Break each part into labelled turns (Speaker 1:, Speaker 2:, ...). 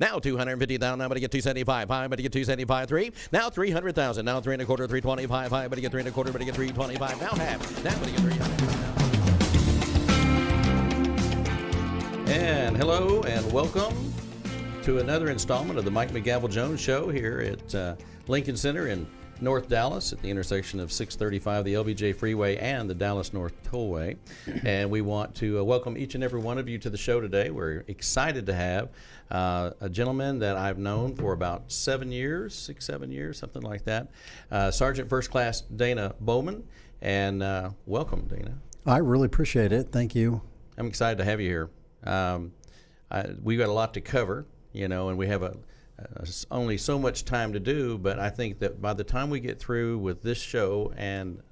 Speaker 1: Now 250,000. Now, but to get 275. High, but to get 275. 3. Now 300,000. Now 3 1/4. 325. High, but to get 3 1/4. But to get 325. Now half. Now, but to get 300. And hello and welcome to another installment of the Mike McGavel Jones Show here at Lincoln Center in North Dallas at the intersection of 635, the LBJ Freeway, and the Dallas North Tollway. And we want to welcome each and every one of you to the show today. We're excited to have a gentleman that I've known for about 7 years, 7 years, something like that, Sergeant First Class Dana Bowman. And welcome, Dana.
Speaker 2: I really appreciate it. Thank you.
Speaker 1: I'm excited to have you here. We've got a lot to cover, you know, and we have only so much time to do, but I think that by the time we get through with this show, and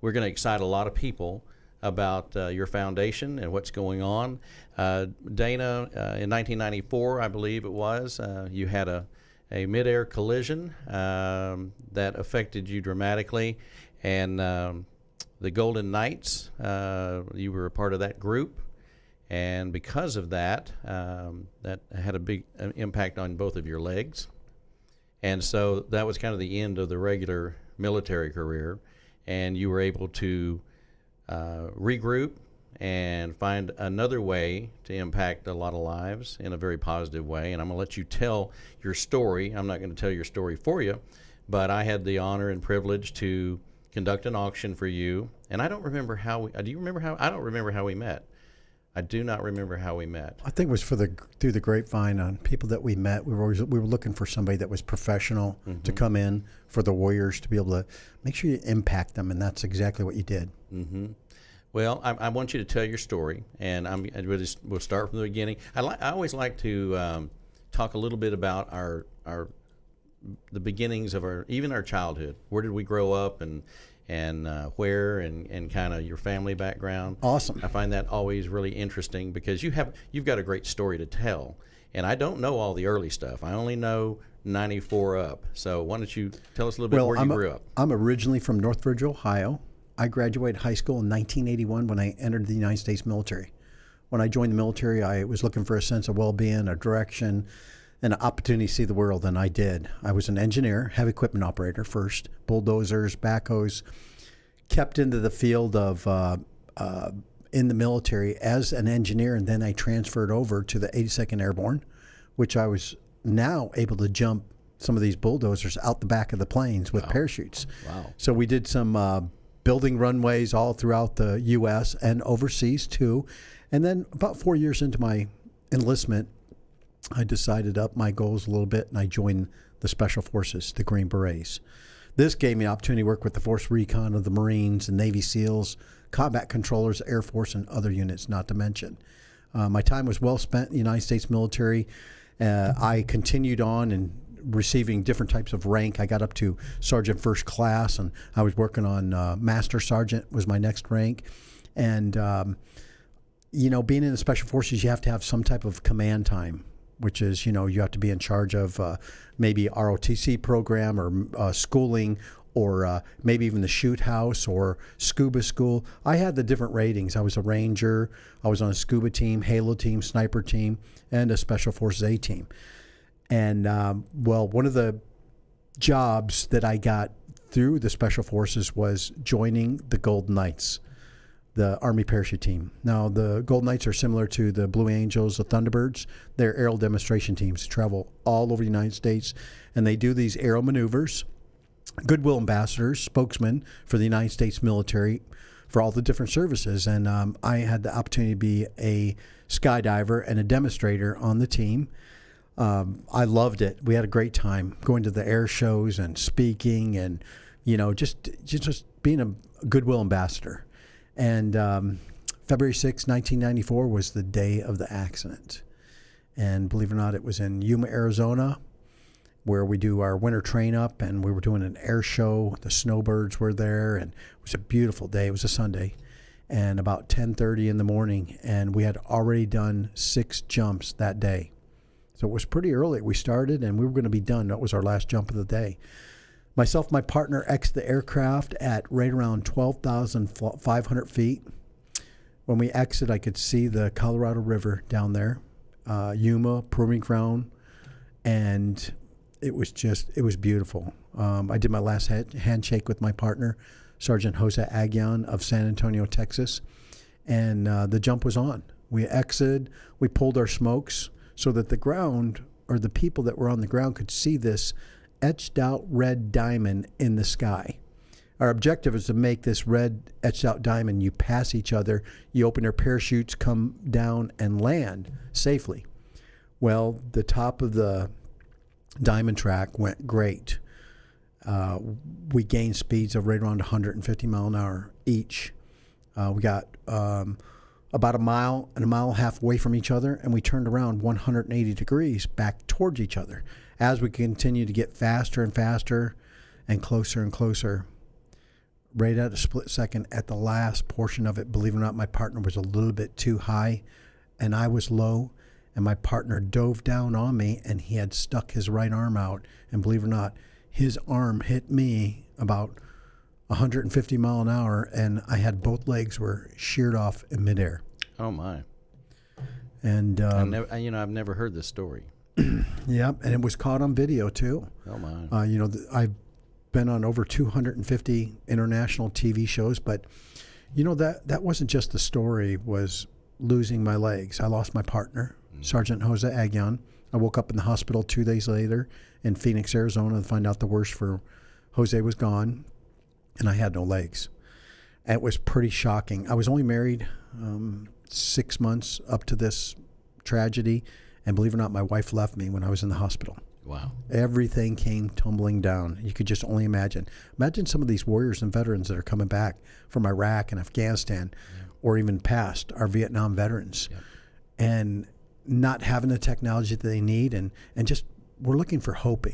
Speaker 1: we're going to excite a lot of people about your foundation and what's going on. Dana, in 1994, I believe it was, you had a mid-air collision that affected you dramatically, and the Golden Knights, you were a part of that group. And because of that, that had a big impact on both of your legs. And so that was kind of the end of the regular military career. And you were able to regroup and find another way to impact a lot of lives in a very positive way. And I'm going to let you tell your story. I'm not going to tell your story for you, but I had the honor and privilege to conduct an auction for you. And I don't remember how do you remember how? I don't remember how we met. I do not remember how we met.
Speaker 2: I think it was through the grapevine on people that we met. We were looking for somebody that was professional to come in for the Warriors to be able to make sure you impact them, and that's exactly what you did.
Speaker 1: Well, I want you to tell your story, and we'll start from the beginning. I always like to talk a little bit about the beginnings of our childhood. Where did we grow up, and where, and kind of your family background.
Speaker 2: Awesome.
Speaker 1: I find that always really interesting because you've got a great story to tell, and I don't know all the early stuff. I only know 94 up. So why don't you tell us a little bit where you grew up?
Speaker 2: I'm originally from Northbridge, Ohio. I graduated high school in 1981 when I entered the United States military. When I joined the military, I was looking for a sense of well-being, a direction, and an opportunity to see the world, and I did. I was an engineer, heavy equipment operator first, bulldozers, backhoes, kept into the field of in the military as an engineer, and then I transferred over to the 82nd Airborne, which I was now able to jump some of these bulldozers out the back of the planes with parachutes.
Speaker 1: Wow.
Speaker 2: So we did some building runways all throughout the U.S. and overseas too. And then about 4 years into my enlistment, I decided to up my goals a little bit, and I joined the Special Forces, the Green Berets. This gave me an opportunity to work with the Force Recon of the Marines and Navy SEALs, combat controllers, Air Force, and other units, not to mention. My time was well spent in the United States military. I continued on and receiving different types of rank. I got up to Sergeant First Class, and I was working on Master Sergeant was my next rank. And, being in the Special Forces, you have to have some type of command time, which is, you have to be in charge of maybe ROTC program or schooling, or maybe even the shoot house or scuba school. I had the different ratings. I was a Ranger, I was on a scuba team, Halo team, sniper team, and a Special Forces A team. And, one of the jobs that I got through the Special Forces was joining the Golden Knights, the Army parachute team. Now, the Golden Knights are similar to the Blue Angels, the Thunderbirds. They're aerial demonstration teams, travel all over the United States, and they do these aerial maneuvers. Goodwill ambassadors, spokesmen for the United States military for all the different services. And I had the opportunity to be a skydiver and a demonstrator on the team. I loved it. We had a great time going to the air shows and speaking and, just being a Goodwill ambassador. And February 6, 1994 was the day of the accident. And believe it or not, it was in Yuma, Arizona, where we do our winter train up, and we were doing an air show. The snowbirds were there, and it was a beautiful day. It was a Sunday, and about 10:30 in the morning, and we had already done 6 jumps that day. So it was pretty early. We started, and we were going to be done. That was our last jump of the day. Myself and my partner exited the aircraft at right around 12,500 feet. When we exited, I could see the Colorado River down there. Yuma Proving Ground, and it was beautiful. I did my last handshake with my partner, Sergeant Jose Aguian of San Antonio, Texas, and the jump was on. We exited, we pulled our smokes so that the ground, or the people that were on the ground, could see this etched out red diamond in the sky. Our objective is to make this red etched out diamond. You pass each other, you open your parachutes, come down and land safely. Well, the top of the diamond track went great. We gained speeds of right around 150 mile an hour each. We got about a mile and a mile and a half away from each other, and we turned around 180 degrees back towards each other as we continued to get faster and faster and closer. Right at a split second, at the last portion of it, believe it or not, my partner was a little bit too high and I was low, and my partner dove down on me, and he had stuck his right arm out, and believe it or not, his arm hit me about 150 mile an hour, and I had both legs were sheared off in midair.
Speaker 1: Oh my!
Speaker 2: And
Speaker 1: I've never heard this story.
Speaker 2: Yeah, and it was caught on video too.
Speaker 1: Oh my!
Speaker 2: I've been on over 250 international TV shows, but that wasn't just the story. Was losing my legs. I lost my partner, Sergeant Jose Aguian. I woke up in the hospital 2 days later in Phoenix, Arizona, and find out the worst for Jose was gone, and I had no legs. And it was pretty shocking. I was only married 6 months up to this tragedy, and believe it or not, my wife left me when I was in the hospital.
Speaker 1: Wow.
Speaker 2: Everything came tumbling down. You could just only imagine. Imagine some of these warriors and veterans that are coming back from Iraq and Afghanistan, or even past our Vietnam veterans, and not having the technology that they need, and just we're looking for hope.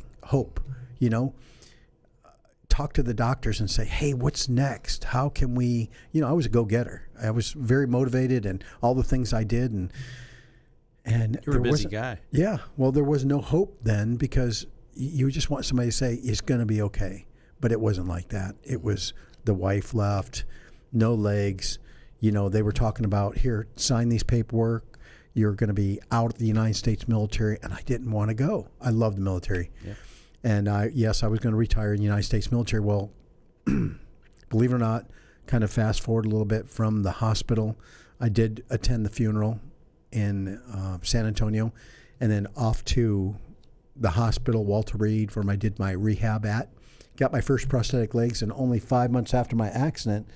Speaker 2: Talk to the doctors and say, hey, what's next? How can we, I was a go-getter. I was very motivated, and all the things I did, and
Speaker 1: you're a busy guy.
Speaker 2: Yeah. Well, there was no hope then, because you just want somebody to say it's going to be okay. But it wasn't like that. It was the wife left, no legs. They were talking about, here, sign these paperwork. You're going to be out of the United States military. And I didn't want to go. I love the military. Yep. And I was going to retire in the United States military. Well, believe it or not, kind of fast forward a little bit from the hospital, I did attend the funeral in San Antonio, and then off to the hospital, Walter Reed, where I did my rehab at. Got my first prosthetic legs, and only 5 months after my accident,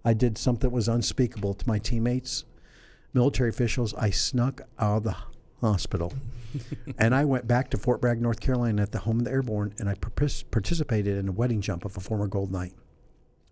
Speaker 2: I did something that was unspeakable to my teammates, military officials. I snuck out of the hospital, and I went back to Fort Bragg, North Carolina, at the home of the airborne, and I participated in a wedding jump of a former Gold Knight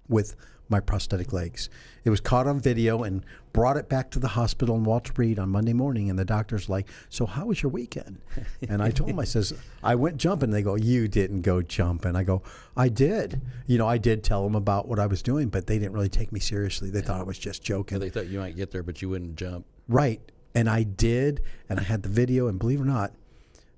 Speaker 2: with my prosthetic legs. It was caught on video and brought it back to the hospital in Walter Reed on Monday morning, and the doctor's like, so how was your weekend? And I told him, I says, I went jumping. They go, you didn't go jumping. I go, I did. I did tell them about what I was doing, but they didn't really take me seriously. They thought I was just joking.
Speaker 1: They thought you might get there, but you wouldn't jump.
Speaker 2: Right. And I did, and I had the video, and believe it or not,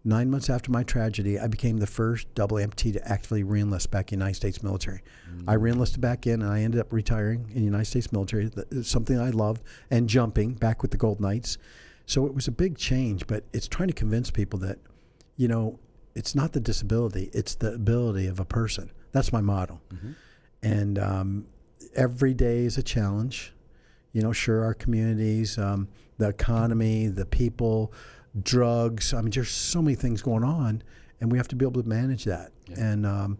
Speaker 2: 9 months after my tragedy, I became the first double amputee to actively reenlist back in the United States military. I reenlisted back in, and I ended up retiring in the United States military. It's something I love, and jumping back with the Gold Knights. So it was a big change, but it's trying to convince people that, it's not the disability, it's the ability of a person. That's my motto. Mm-hmm. And every day is a challenge. Sure, our communities, the economy, the people, drugs. I mean, there's so many things going on, and we have to be able to manage that. Yeah. And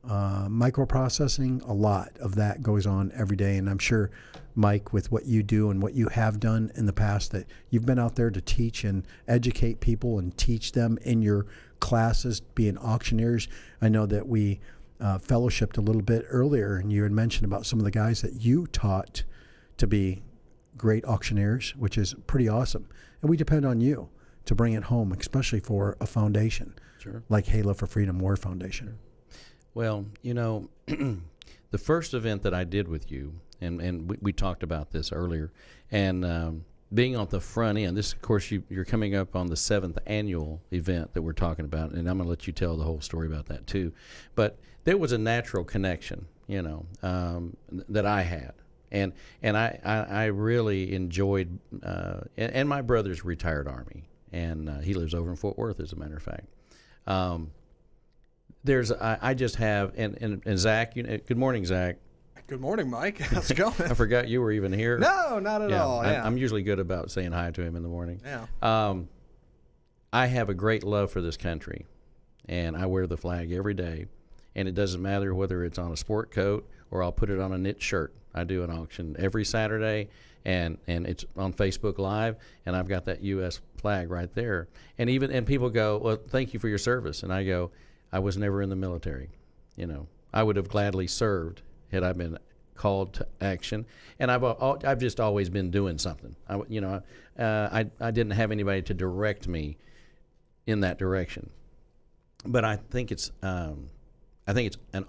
Speaker 2: microprocessing, a lot of that goes on every day. And I'm sure, Mike, with what you do and what you have done in the past, that you've been out there to teach and educate people and teach them in your classes, being auctioneers. I know that we fellowshipped a little bit earlier, and you had mentioned about some of the guys that you taught to be great auctioneers, which is pretty awesome. And we depend on you to bring it home, especially for a foundation, sure, like Halo for Freedom War Foundation.
Speaker 1: Well, the first event that I did with you, and we talked about this earlier, and being on the front end, this, of course, you're coming up on the 7th annual event that we're talking about, and I'm going to let you tell the whole story about that too. But there was a natural connection, that I had. And I really enjoyed, and my brother's retired Army, and he lives over in Fort Worth, as a matter of fact. I just have, and Zach, good morning, Zach.
Speaker 3: Good morning, Mike. How's it going?
Speaker 1: I forgot you were even here.
Speaker 3: No, not at all. Yeah.
Speaker 1: I'm usually good about saying hi to him in the morning.
Speaker 3: Yeah.
Speaker 1: I have a great love for this country, and I wear the flag every day, and it doesn't matter whether it's on a sport coat or I'll put it on a knit shirt. I do an auction every Saturday, and it's on Facebook Live, and I've got that U.S. flag right there. And people go, well, thank you for your service. And I go, I was never in the military. I would have gladly served had I been called to action. And I've just always been doing something. I didn't have anybody to direct me in that direction. But I think it's an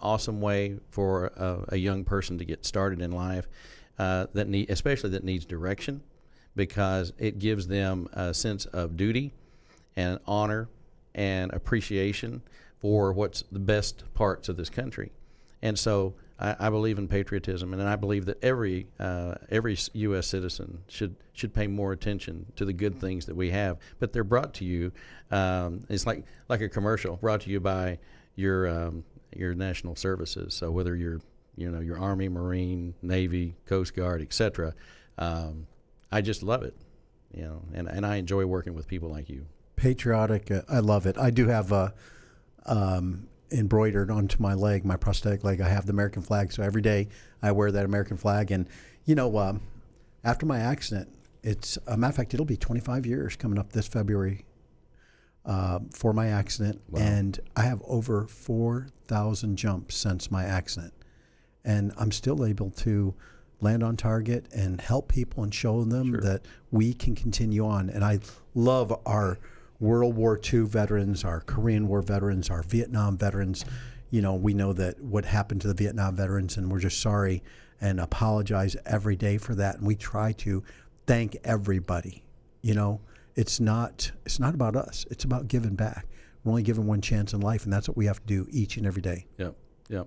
Speaker 1: awesome way for a young person to get started in life, especially that needs direction, because it gives them a sense of duty and honor and appreciation for what's the best parts of this country. And so I believe in patriotism, and I believe that every U.S. citizen should pay more attention to the good things that we have. But they're brought to you. It's like a commercial brought to you by your national services. So whether you're your Army, Marine, Navy, Coast Guard, etc. I just love it, and I enjoy working with people like you.
Speaker 2: Patriotic, I love it. I do have embroidered onto my leg, my prosthetic leg, I have the American flag. So every day I wear that American flag. And, after my accident, it's a matter of fact, it'll be 25 years coming up this February for my accident. Wow. And I have over 4,000 jumps since my accident. And I'm still able to land on target and help people and show them
Speaker 1: Sure.
Speaker 2: that we can continue on. And I love our World War II veterans, our Korean War veterans, our Vietnam veterans. We know that what happened to the Vietnam veterans, and we're just sorry and apologize every day for that. And we try to thank everybody. It's not about us. It's about giving back. We're only given one chance in life, and that's what we have to do each and every day.
Speaker 1: Yeah.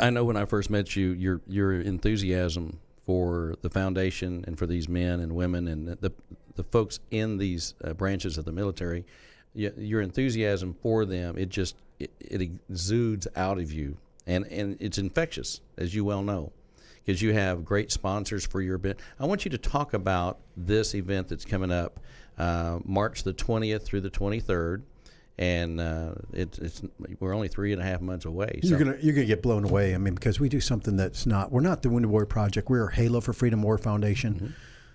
Speaker 1: I know when I first met you, your enthusiasm for the foundation and for these men and women and the folks in these branches of the military, your enthusiasm for them, it exudes out of you, and it's infectious, as you well know, because you have great sponsors for your event. I want you to talk about this event that's coming up March the 20th through the 23rd. And we're only 3.5 months away. So.
Speaker 2: You're gonna get blown away. I mean, because we do something we're not the Wounded Warrior Project. We're Halo for Freedom War Foundation. Mm-hmm.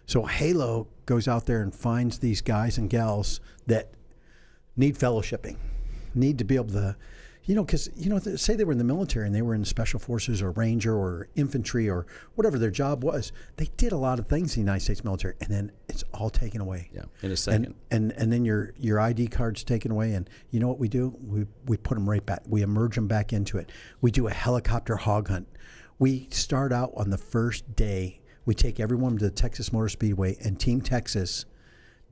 Speaker 2: So Halo goes out there and finds these guys and gals that need fellowshipping, need to be able to, because say they were in the military and they were in special forces or ranger or infantry or whatever their job was. They did a lot of things in the United States military, and then it's all taken away.
Speaker 1: Yeah, in a second.
Speaker 2: And then your ID card's taken away, and you know what we do? We put them right back. We emerge them back into it. We do a helicopter hog hunt. We start out on the first day. We take everyone to the Texas Motor Speedway, and Team Texas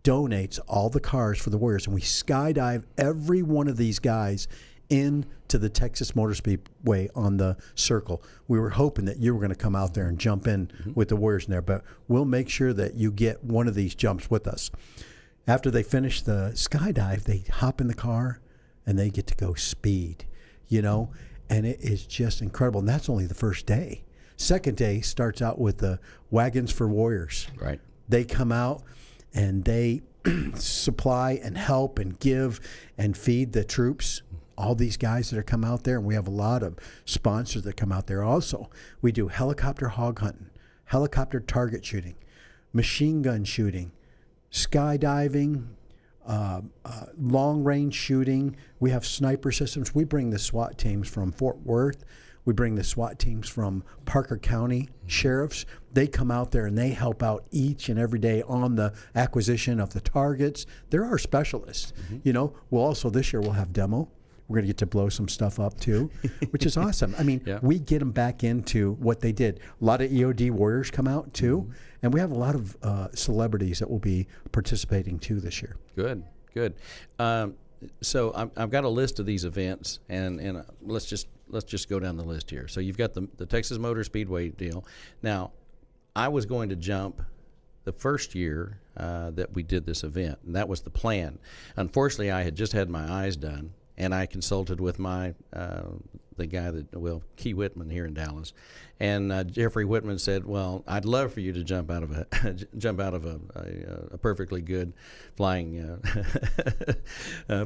Speaker 2: donates all the cars for the Warriors, and we skydive every one of these guys into the Texas Motor Speedway on the circle. We were hoping that you were going to come out there and jump in with the Warriors in there, but we'll make sure that you get one of these jumps with us. After they finish the skydive, they hop in the car and they get to go speed, and it is just incredible. And that's only the first day. Second day starts out with the Wagons for Warriors.
Speaker 1: Right.
Speaker 2: They come out and they supply and help and give and feed the troops. All these guys that are come out there, and we have a lot of sponsors that come out there also. We do helicopter hog hunting, helicopter target shooting, machine gun shooting, skydiving, long range shooting. We have sniper systems. We bring the SWAT teams from Fort Worth. We bring the SWAT teams from Parker County sheriffs. They come out there and they help out each and every day on the acquisition of the targets. They're our specialists. We'll also this year we'll have demo. We're going to get to blow some stuff up, too, which is awesome. I mean, we get them back into what they did. A lot of EOD warriors come out, too, and we have a lot of celebrities that will be participating, too, this year.
Speaker 1: Good. So I've got a list of these events, and let's just go down the list here. So you've got the Texas Motor Speedway deal. Now, I was going to jump the first year that we did this event, and that was the plan. Unfortunately, I had just had my eyes done, and I consulted with the guy Key Whitman here in Dallas, and Jeffrey Whitman said, "Well, I'd love for you to jump out of a perfectly good flying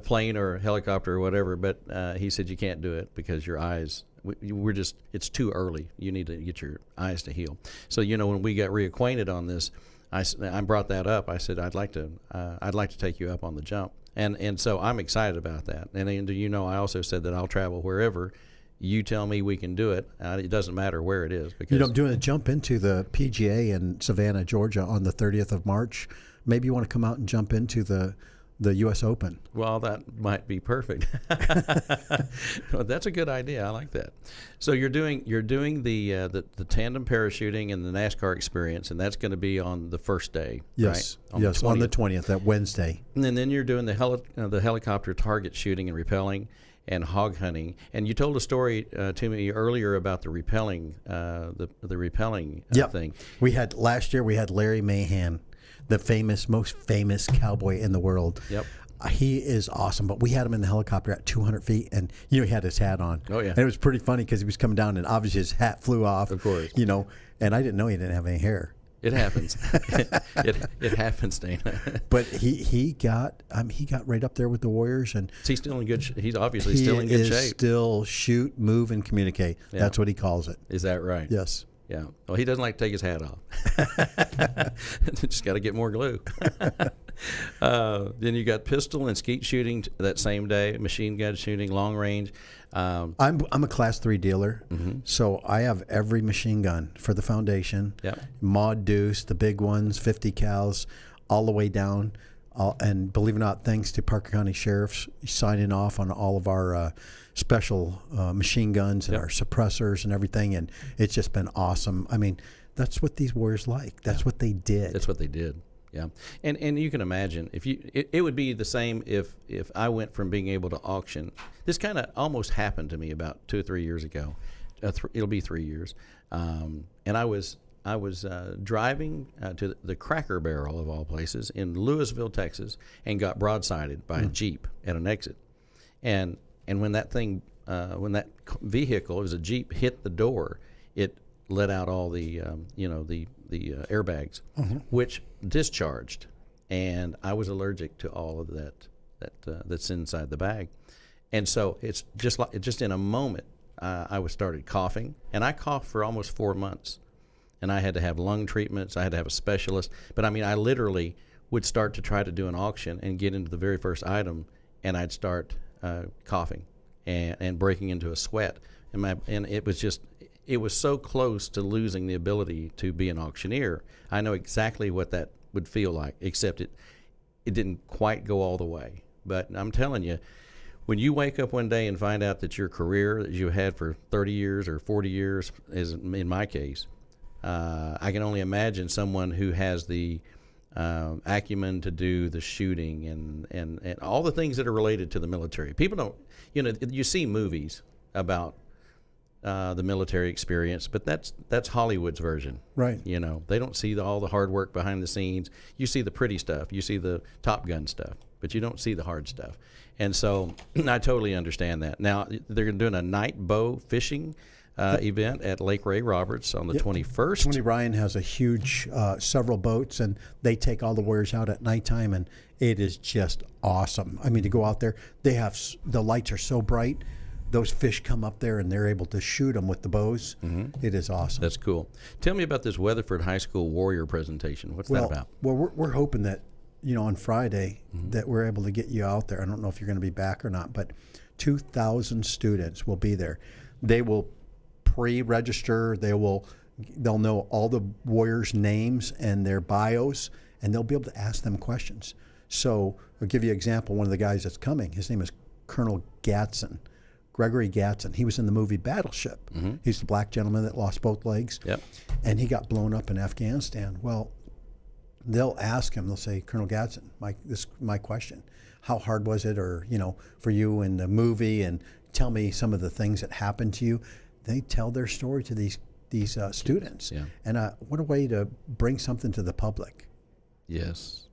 Speaker 1: plane or helicopter or whatever," but he said you can't do it because your eyes. It's too early. You need to get your eyes to heal. So when we got reacquainted on this, I brought that up. I said I'd like to take you up on the jump. And so I'm excited about that. And I also said that I'll travel wherever you tell me we can do it. It doesn't matter where it is. Because
Speaker 2: I'm doing a jump into the PGA in Savannah, Georgia on the 30th of March. Maybe you want to come out and jump into the U.S. Open.
Speaker 1: Well, that might be perfect. Well, that's a good idea. I like that. So you're doing the tandem parachuting and the NASCAR experience, and that's going to be on the first day,
Speaker 2: yes,
Speaker 1: right?
Speaker 2: On the 20th, that Wednesday.
Speaker 1: And then you're doing the helicopter target shooting and rappelling and hog hunting. And you told a story to me earlier about the rappelling, thing.
Speaker 2: Last year we had Larry Mahan, the most famous cowboy in the world.
Speaker 1: Yep.
Speaker 2: He is awesome, but we had him in the helicopter at 200 feet, and he had his hat on.
Speaker 1: Oh, yeah.
Speaker 2: And it was pretty funny because he was coming down, and obviously his hat flew off.
Speaker 1: Of course.
Speaker 2: And I didn't know he didn't have any hair.
Speaker 1: It happens. it happens, Dana.
Speaker 2: But he got right up there with the Warriors, and
Speaker 1: He's still in good. He's obviously still in good shape.
Speaker 2: Still shoot, move, and communicate.
Speaker 1: Yeah.
Speaker 2: That's what he calls it.
Speaker 1: Is that right?
Speaker 2: Yes.
Speaker 1: Yeah. Well, he doesn't like to take his hat off. Just got to get more glue. Then you got pistol and skeet shooting that same day, machine gun shooting, long range.
Speaker 2: I'm a Class 3 dealer, so I have every machine gun for the foundation.
Speaker 1: Yep.
Speaker 2: Mod Deuce, the big ones, 50 cals, all the way down. And believe it or not, thanks to Parker County Sheriff's signing off on all of our special machine guns and our suppressors and everything, and it's just been awesome. I mean, that's what these Warriors like. That's what they did.
Speaker 1: That's what they did. Yeah, and you can imagine if it would be the same if I went from being able to auction. This kind of almost happened to me about 2 or 3 years ago. It'll be 3 years, and I was driving to the Cracker Barrel of all places in Louisville, Texas, and got broadsided by a Jeep at an exit, and when that vehicle, it was a Jeep, hit the door, it let out all the airbags, which discharged, and I was allergic to all of that's inside the bag, and so it's just in a moment I started coughing, and I coughed for almost 4 months, and I had to have lung treatments, I had to have a specialist, but I mean I literally would start to try to do an auction and get into the very first item, and I'd start coughing and breaking into a sweat, and it was so close to losing the ability to be an auctioneer. I know exactly what that would feel like, except it didn't quite go all the way. But I'm telling you, when you wake up one day and find out that your career that you had for 30 years or 40 years, is in my case, I can only imagine someone who has the acumen to do the shooting and all the things that are related to the military. People don't, you see movies about the military experience, but that's Hollywood's version,
Speaker 2: right?
Speaker 1: They don't see all the hard work behind the scenes. You see the pretty stuff, you see the Top Gun stuff, but you don't see the hard stuff. And so I totally understand that. Now they're doing a night bow fishing event at Lake Ray Roberts on the 21st.
Speaker 2: Tony Ryan has a huge several boats, and they take all the Warriors out at nighttime, and it is just awesome. I mean, to go out there, the lights are so bright. Those fish come up there, and they're able to shoot them with the bows. It is awesome.
Speaker 1: That's cool. Tell me about this Weatherford High School Warrior presentation. What's that about?
Speaker 2: Well, we're hoping that, on Friday, that we're able to get you out there. I don't know if you're going to be back or not, but 2,000 students will be there. They will pre-register. They'll know all the Warriors' names and their bios, and they'll be able to ask them questions. So I'll give you an example. One of the guys that's coming, his name is Colonel Gatson. Gregory Gatson. He was in the movie Battleship. He's the black gentleman that lost both legs.
Speaker 1: Yep.
Speaker 2: And he got blown up in Afghanistan. Well, they'll ask him, they'll say, Colonel Gatson, my question, how hard was it, or, for you in the movie, and tell me some of the things that happened to you. They tell their story to these students.
Speaker 1: Yeah.
Speaker 2: And what a way to bring something to the public.
Speaker 1: Yes.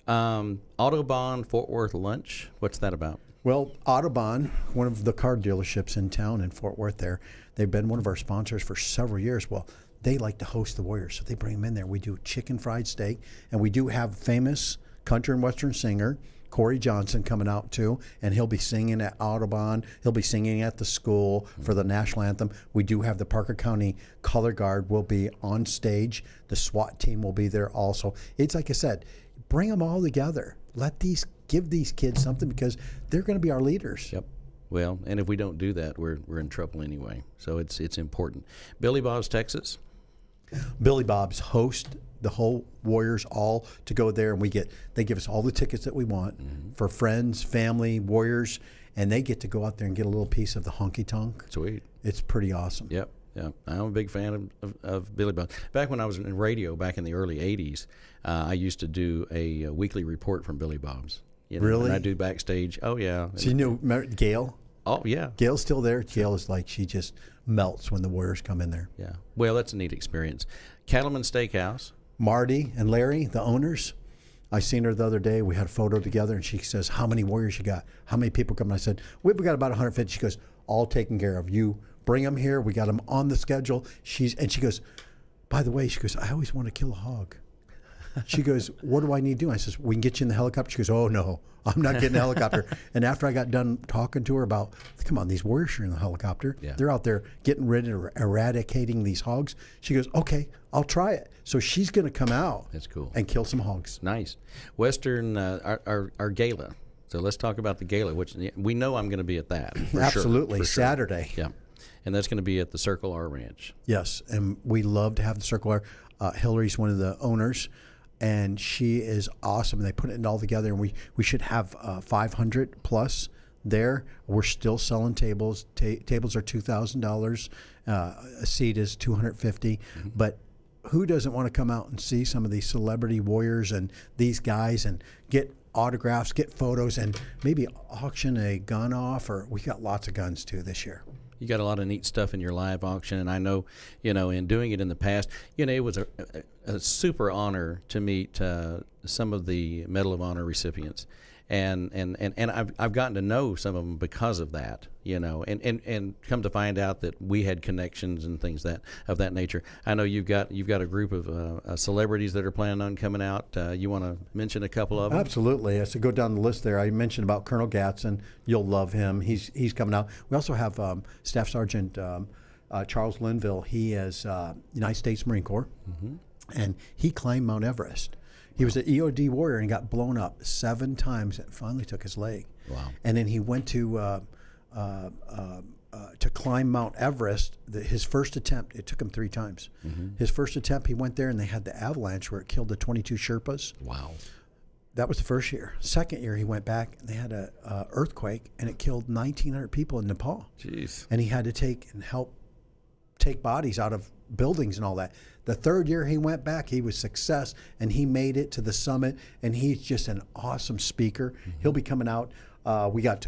Speaker 1: Autobahn Fort Worth lunch. What's that about?
Speaker 2: Well, Autobahn, one of the car dealerships in town in Fort Worth there, they've been one of our sponsors for several years. Well, they like to host the Warriors, so they bring them in there. We do chicken fried steak, and we do have famous country and western singer Corey Johnson coming out too, and he'll be singing at Audubon. He'll be singing at the school for the national anthem. We do have the Parker County Color Guard will be on stage. The SWAT team will be there also. It's like I said, bring them all together. Give these kids something because they're going to be our leaders.
Speaker 1: Yep. Well, and if we don't do that, we're in trouble anyway. So it's important. Billy Bob's Texas.
Speaker 2: Billy Bob's host the whole Warriors all to go there, and they give us all the tickets that we want for friends, family, Warriors, and they get to go out there and get a little piece of the honky tonk.
Speaker 1: Sweet.
Speaker 2: It's pretty awesome.
Speaker 1: Yep. I'm a big fan of Billy Bob. Back when I was in radio back in the early 80s, I used to do a weekly report from Billy Bob's.
Speaker 2: Really?
Speaker 1: And I do backstage. Oh, yeah.
Speaker 2: So you knew Gail?
Speaker 1: Oh, yeah.
Speaker 2: Gail's still there. Gail is like, she just melts when the Warriors come in there.
Speaker 1: Yeah. Well, that's a neat experience. Cattleman Steakhouse.
Speaker 2: Marty and Larry, the owners, I seen her the other day. We had a photo together, and she says, how many Warriors you got? How many people come? I said, we've got about 150. She goes, all taken care of. You bring them here. We got them on the schedule. She goes, by the way, she goes, I always want to kill a hog. She goes, what do I need to do? I says, we can get you in the helicopter. She goes, oh, no, I'm not getting a helicopter. And after I got done talking to her about, come on, these Warriors are in the helicopter.
Speaker 1: Yeah.
Speaker 2: They're out there getting rid of, eradicating these hogs. She goes, okay, I'll try it. So she's going to come out.
Speaker 1: That's cool.
Speaker 2: And kill some hogs.
Speaker 1: Nice. Western, our gala. So let's talk about the gala, which we know I'm going to be at that. For
Speaker 2: Absolutely.
Speaker 1: Sure.
Speaker 2: Saturday.
Speaker 1: Yeah. And that's going to be at the Circle R Ranch.
Speaker 2: Yes. And we love to have the Circle R. Hillary's one of the owners, and she is awesome. And they put it all together, and we should have 500 plus there. We're still selling tables. Tables are $2,000. A seat is $250. But who doesn't want to come out and see some of these celebrity Warriors and these guys and get autographs, get photos, and maybe auction a gun off? Or we got lots of guns too this year.
Speaker 1: You got a lot of neat stuff in your live auction, and I know, in doing it in the past, it was a super honor to meet some of the Medal of Honor recipients, and I've gotten to know some of them because of that, and come to find out that we had connections and things of that nature. I know you've got a group of celebrities that are planning on coming out. You want to mention a couple of them?
Speaker 2: Absolutely. So go down the list there. I mentioned about Colonel Gadsden. You'll love him. He's coming out. We also have Staff Sergeant Charles Linville. He is United States Marine Corps, and he climbed Mount Everest. He was an EOD warrior and got blown up 7 times and finally took his leg.
Speaker 1: Wow.
Speaker 2: And then he went to climb Mount Everest. His first attempt, it took him 3 times. His first attempt, he went there and they had the avalanche where it killed the 22 Sherpas.
Speaker 1: Wow.
Speaker 2: That was the first year. Second year, he went back and they had a earthquake and it killed 1,900 people in Nepal.
Speaker 1: Jeez.
Speaker 2: And he had to help take bodies out of buildings and all that. The third year he went back, he was success, and he made it to the summit, and he's just an awesome speaker. He'll be coming out. We got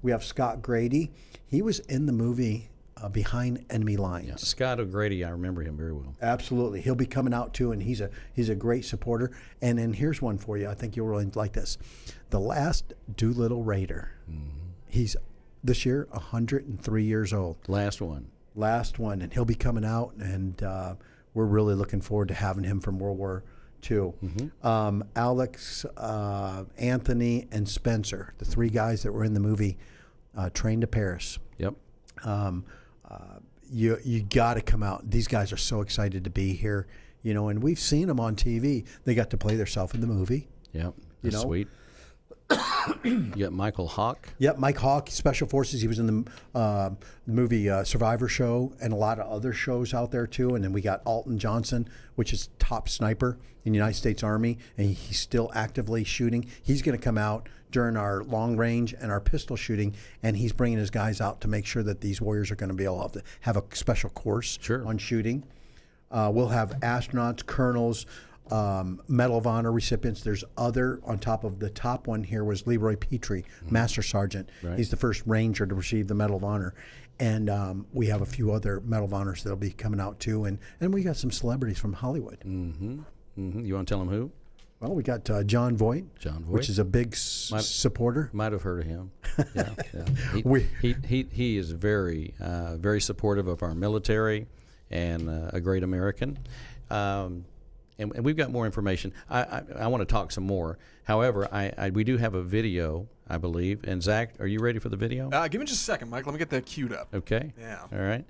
Speaker 2: we have Scott Grady. He was in the movie Behind Enemy Lines.
Speaker 1: Yeah. Scott O'Grady, I remember him very well.
Speaker 2: Absolutely. He'll be coming out too, and he's a great supporter. And then here's one for you. I think you'll really like this. The Last Doolittle Raider. He's this year 103 years old.
Speaker 1: Last one,
Speaker 2: and he'll be coming out, and we're really looking forward to having him from World War II. Alex, Anthony, and Spencer, the 3 guys that were in the movie Train to Paris.
Speaker 1: Yep.
Speaker 2: You got to come out. These guys are so excited to be here, and we've seen them on TV. They got to play themselves in the movie.
Speaker 1: Yep. That's sweet. You got Michael Hawk.
Speaker 2: Yep, Mike Hawk, Special Forces. He was in the movie Survivor Show and a lot of other shows out there too. And then we got Alton Johnson, which is top sniper in the United States Army, and he's still actively shooting. He's going to come out during our long range and our pistol shooting, and he's bringing his guys out to make sure that these warriors are going to be able to have a special course on shooting. We'll have astronauts, colonels, Medal of Honor recipients. There's other on top of the top one here was Leroy Petrie, Master Sergeant. Right. He's the first Ranger to receive the Medal of Honor. And we have a few other Medal of Honors that'll be coming out too. And we got some celebrities from Hollywood.
Speaker 1: You want to tell them who?
Speaker 2: Well, we got John Voight,
Speaker 1: John Voight,
Speaker 2: which is a big supporter.
Speaker 1: Might have heard of him. Yeah,
Speaker 2: We-
Speaker 1: he is very very supportive of our military and a great American. And we've got more information. I want to talk some more. However, we do have a video, I believe. And Zach, are you ready for the video?
Speaker 3: Give me just a second, Mike. Let me get that queued up.
Speaker 1: Okay.
Speaker 3: Yeah.
Speaker 1: All right.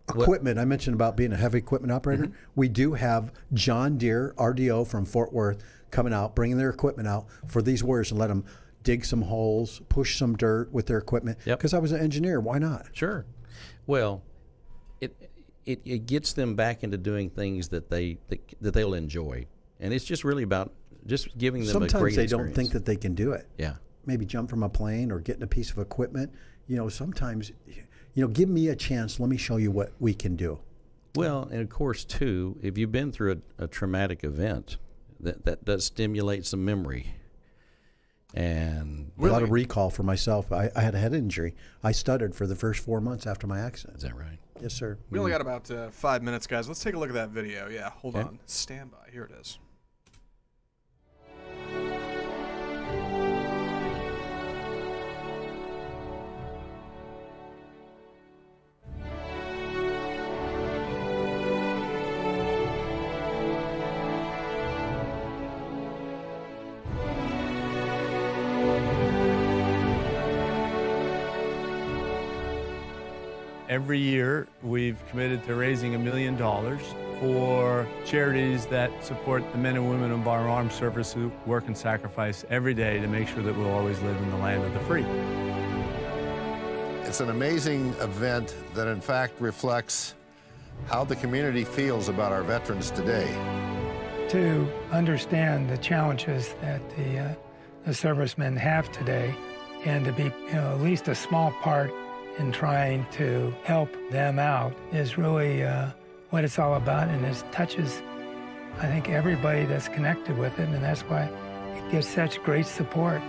Speaker 2: Equipment. I mentioned about being a heavy equipment operator. We do have John Deere RDO from Fort Worth coming out, bringing their equipment out for these warriors and let them dig some holes, push some dirt with their equipment.
Speaker 1: Yep.
Speaker 2: Because I was an engineer. Why not?
Speaker 1: Sure. Well, it gets them back into doing things that they'll enjoy, and it's just really about just giving them a great
Speaker 2: Sometimes they
Speaker 1: experience.
Speaker 2: don't think that they can do it.
Speaker 1: Yeah.
Speaker 2: Maybe jump from a plane or getting a piece of equipment. Sometimes, give me a chance. Let me show you what we can do.
Speaker 1: Well, and of course, too, if you've been through a traumatic event, that does stimulate some memory. And
Speaker 2: A lot of recall for myself. I had a head injury. I stuttered for the first 4 months after my accident.
Speaker 1: is that right?
Speaker 2: Yes, sir.
Speaker 3: We only got about 5 minutes, guys. Let's take a look at that video. Yeah, hold
Speaker 1: Okay.
Speaker 3: on. Stand by. Here it is.
Speaker 4: Every year, we've committed to raising $1 million for charities that support the men and women of our armed service who work and sacrifice every day to make sure that we'll always live in the land of the free.
Speaker 5: It's an amazing event that in fact reflects how the community feels about our veterans today.
Speaker 6: To understand the challenges that the servicemen have today and to be at least a small part in trying to help them out is really what it's all about, and it touches, I think, everybody that's connected with it, and that's why it gives such great support.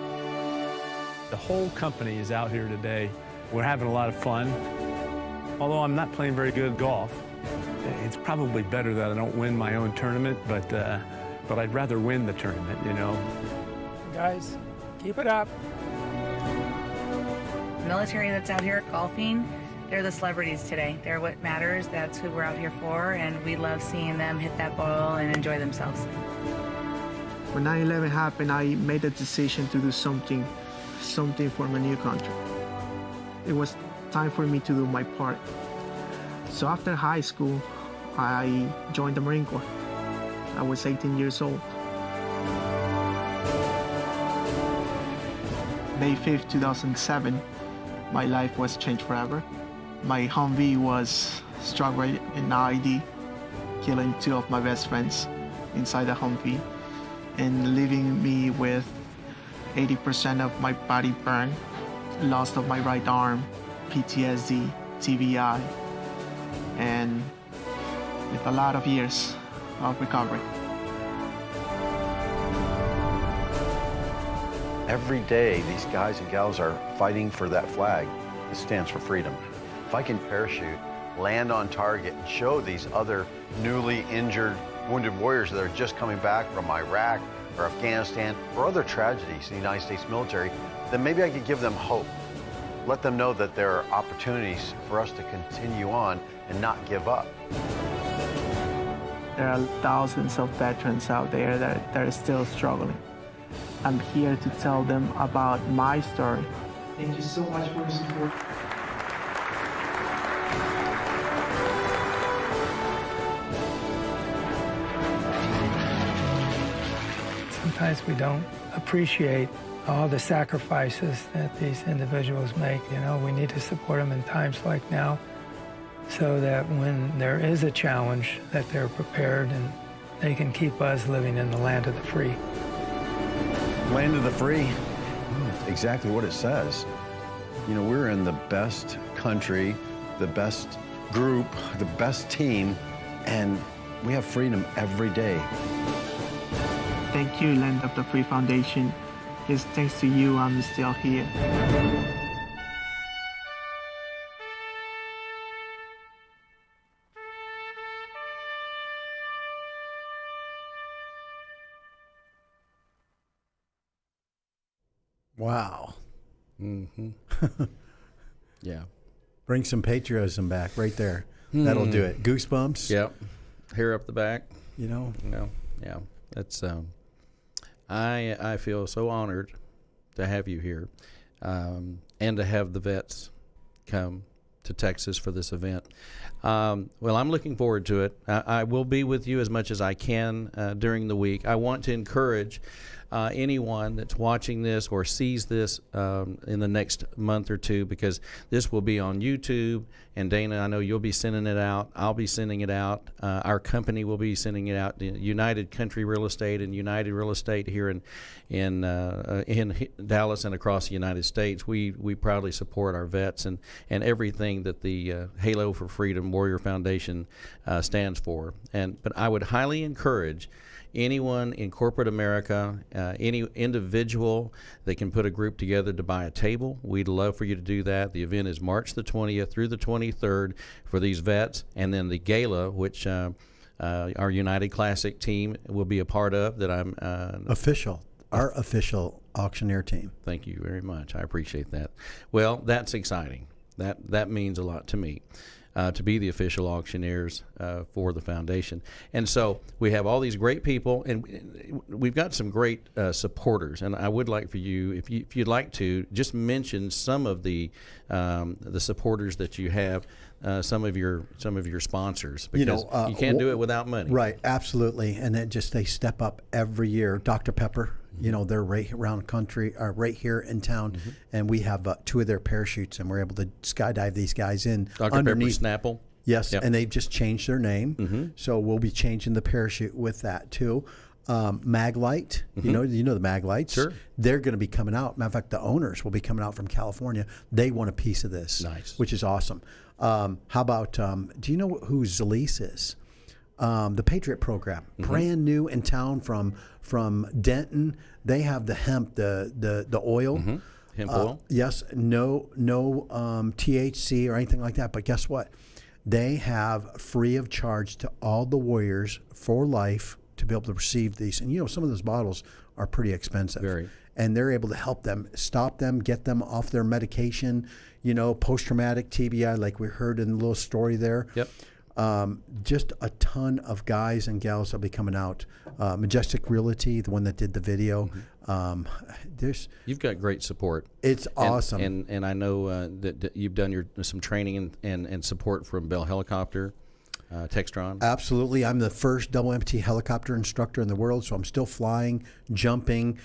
Speaker 4: The whole company is out here today. We're having a lot of fun. Although I'm not playing very good golf, it's probably better that I don't win my own tournament, but I'd rather win the tournament,
Speaker 6: Guys, keep it up.
Speaker 7: Military that's out here golfing, they're the celebrities today. They're what matters. That's who we're out here for, and we love seeing them hit that ball and enjoy themselves.
Speaker 8: When 9/11 happened, I made a decision to do something for my new country. It was time for me to do my part. So after high school, I joined the Marine Corps. I was 18 years old. May 5th, 2007, my life was changed forever. My Humvee was struck by an IED, killing 2 of my best friends inside the Humvee and leaving me with 80% of my body burned, loss of my right arm, PTSD, TBI, and with a lot of years of recovery.
Speaker 9: Every day, these guys and gals are fighting for that flag that stands for freedom. If I can parachute, land on target, and show these other newly injured, wounded warriors that are just coming back from Iraq or Afghanistan or other tragedies in the United States military, then maybe I could give them hope. Let them know that there are opportunities for us to continue on and not give up.
Speaker 8: There are thousands of veterans out there that are still struggling. I'm here to tell them about my story. Thank you so much for your support.
Speaker 6: Sometimes we don't appreciate all the sacrifices that these individuals make. We need to support them in times like now so that when there is a challenge that they're prepared and they can keep us living in the land of the free.
Speaker 9: Land of the free, exactly what it says. We're in the best country, the best group, the best team, and we have freedom every day.
Speaker 8: Thank you, Land of the Free Foundation. It's thanks to you I'm still here.
Speaker 2: Wow.
Speaker 1: Mm-hmm. Yeah.
Speaker 2: Bring some patriotism back right there. That'll do it. Goosebumps.
Speaker 1: Yep. Hair up the back.
Speaker 2: You know.
Speaker 1: Yeah. That's I feel so honored to have you here, and to have the vets come to Texas for this event. Well, I'm looking forward to it. I will be with you as much as I can during the week. I want to encourage anyone that's watching this or sees this in the next month or two, because this will be on YouTube. And Dana, I know you'll be sending it out. I'll be sending it out. Our company will be sending it out. United Country Real Estate and United Real Estate here in Dallas and across the United States. We proudly support our vets and everything that the Halo for Freedom Warrior Foundation stands for. But I would highly encourage anyone in corporate America, any individual that can put a group together to buy a table. We'd love for you to do that. The event is March the 20th through the 23rd for these vets, and then the gala, which our United Classic team will be a part of. That I'm
Speaker 2: our official auctioneer team.
Speaker 1: Thank you very much. I appreciate that. Well, that's exciting. That means a lot to me. To be the official auctioneers for the foundation. And so we have all these great people, and we've got some great supporters. And I would like for you, if you'd like to, just mention some of the supporters that you have, some of your sponsors, because you can't do it without money.
Speaker 2: Right, absolutely. And then they step up every year. Dr. Pepper, they're right around country, right here in town, and we have 2 of their parachutes, and we're able to skydive these guys in
Speaker 1: Dr.
Speaker 2: underneath.
Speaker 1: Pepper Snapple.
Speaker 2: Yes,
Speaker 1: Yep.
Speaker 2: and they've just changed their name, so we'll be changing the parachute with that too. Maglite, you know the Maglites.
Speaker 1: Sure.
Speaker 2: They're going to be coming out. Matter of fact, the owners will be coming out from California. They want a piece of this,
Speaker 1: Nice.
Speaker 2: which is awesome. How about? Do you know who Zalise is? The Patriot Program, brand new in town from Denton. They have the hemp, the oil.
Speaker 1: Hemp oil.
Speaker 2: Yes, no THC or anything like that. But guess what? They have free of charge to all the warriors for life to be able to receive these. And some of those bottles are pretty expensive.
Speaker 1: Very.
Speaker 2: And they're able to help them, stop them, get them off their medication. Post-traumatic TBI, like we heard in the little story there.
Speaker 1: Yep.
Speaker 2: Just a ton of guys and gals will be coming out. Majestic Realty, the one that did the video.
Speaker 1: You've got great support.
Speaker 2: It's awesome.
Speaker 1: And I know that you've done some training and support from Bell Helicopter, Textron.
Speaker 2: Absolutely. I'm the first double MT helicopter instructor in the world, so I'm still flying, jumping,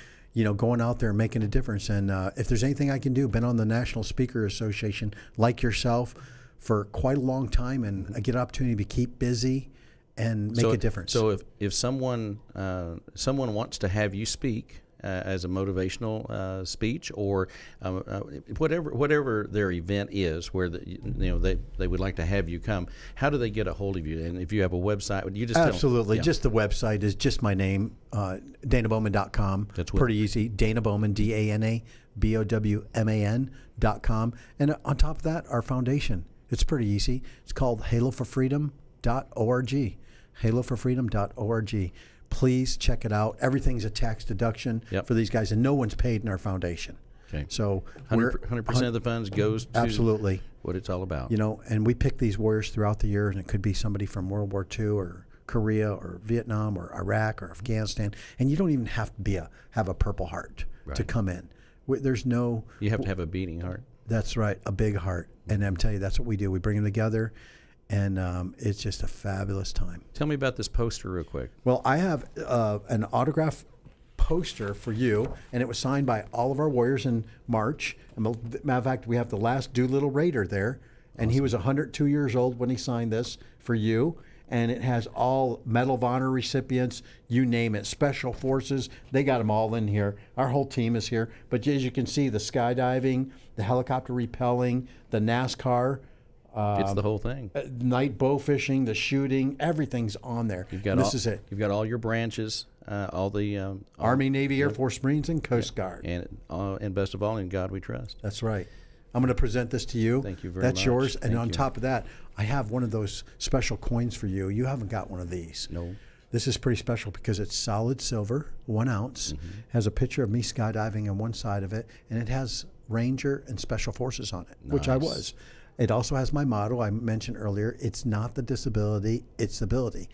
Speaker 2: going out there and making a difference. And if there's anything I can do, been on the National Speaker Association like yourself for quite a long time, and I get an opportunity to keep busy and make a difference.
Speaker 1: So if someone wants to have you speak as a motivational speech, or whatever their event is, where they would like to have you come, how do they get a hold of you? And if you have a website, would you just
Speaker 2: absolutely
Speaker 1: tell them?
Speaker 2: Just the website is just my name, DanaBowman.com.
Speaker 1: That's
Speaker 2: pretty easy. Dana Bowman, DanaBowman.com. And on top of that, our foundation. It's pretty easy. It's called haloforfreedom.org. haloforfreedom.org. Please check it out. Everything's a tax deduction for these guys, and no one's paid in our foundation.
Speaker 1: Okay.
Speaker 2: So
Speaker 1: 100% of the funds goes to
Speaker 2: absolutely
Speaker 1: what it's all about.
Speaker 2: And we pick these warriors throughout the year, and it could be somebody from World War II or Korea or Vietnam or Iraq or Afghanistan, and you don't even have to have a Purple Heart to come in. There's no.
Speaker 1: You have to have a beating heart.
Speaker 2: That's right, a big heart. And I'm telling you, that's what we do. We bring them together, and it's just a fabulous time.
Speaker 1: Tell me about this poster real quick.
Speaker 2: Well, I have an autograph poster for you, and it was signed by all of our warriors in March. Matter of fact, we have the last Doolittle Raider there, and he was 102 years old when he signed this for you. And it has all Medal of Honor recipients, you name it, Special Forces. They got them all in here. Our whole team is here. But as you can see, the skydiving, the helicopter rappelling, the NASCAR.
Speaker 1: It's the whole thing.
Speaker 2: Night bow fishing, the shooting, everything's on there. This is it.
Speaker 1: You've got all your branches, all the
Speaker 2: Army, Navy, Air Force, Marines, and Coast Guard.
Speaker 1: And best of all, in God we trust.
Speaker 2: That's right. I'm going to present this to you.
Speaker 1: Thank you very much.
Speaker 2: That's yours. And
Speaker 1: Thank
Speaker 2: on
Speaker 1: you.
Speaker 2: top of that, I have one of those special coins for you. You haven't got one of these.
Speaker 1: No.
Speaker 2: This is pretty special because it's solid silver, 1 ounce, has a picture of me skydiving on one side of it, and it has Ranger and Special Forces on it, which I was. It also has my motto I mentioned earlier. It's not the disability, it's the ability.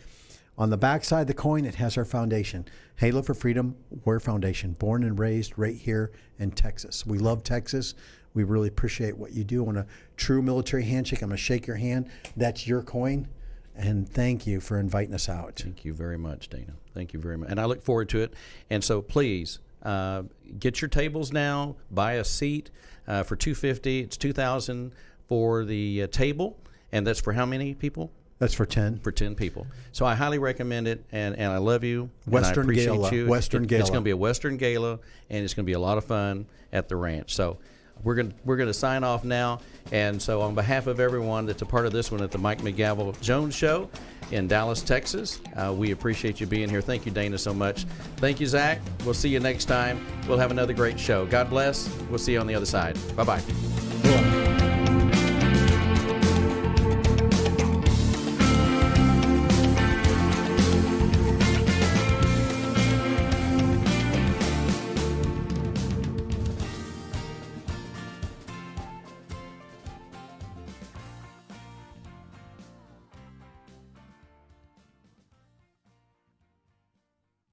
Speaker 2: On the back side of the coin, it has our foundation. Halo for Freedom, Warrior Foundation, born and raised right here in Texas. We love Texas. We really appreciate what you do. On a true military handshake, I'm going to shake your hand. That's your coin. And thank you for inviting us out.
Speaker 1: Thank you very much, Dana. Thank you very much. And I look forward to it. And so please, get your tables now. Buy a seat for $250. It's $2,000 for the table. And that's for how many people?
Speaker 2: That's for 10.
Speaker 1: For 10 people. So I highly recommend it, and I love you.
Speaker 2: Western
Speaker 1: and I appreciate
Speaker 2: Gala.
Speaker 1: you.
Speaker 2: Western
Speaker 1: It's
Speaker 2: Gala.
Speaker 1: going to be a Western Gala, and it's going to be a lot of fun at the ranch. So we're going to sign off now. And so on behalf of everyone that's a part of this one at the Mike McGavel Jones Show in Dallas, Texas, we appreciate you being here. Thank you, Dana, so much. Thank you, Zach. We'll see you next time. We'll have another great show. God bless. We'll see you on the other side. Bye-bye.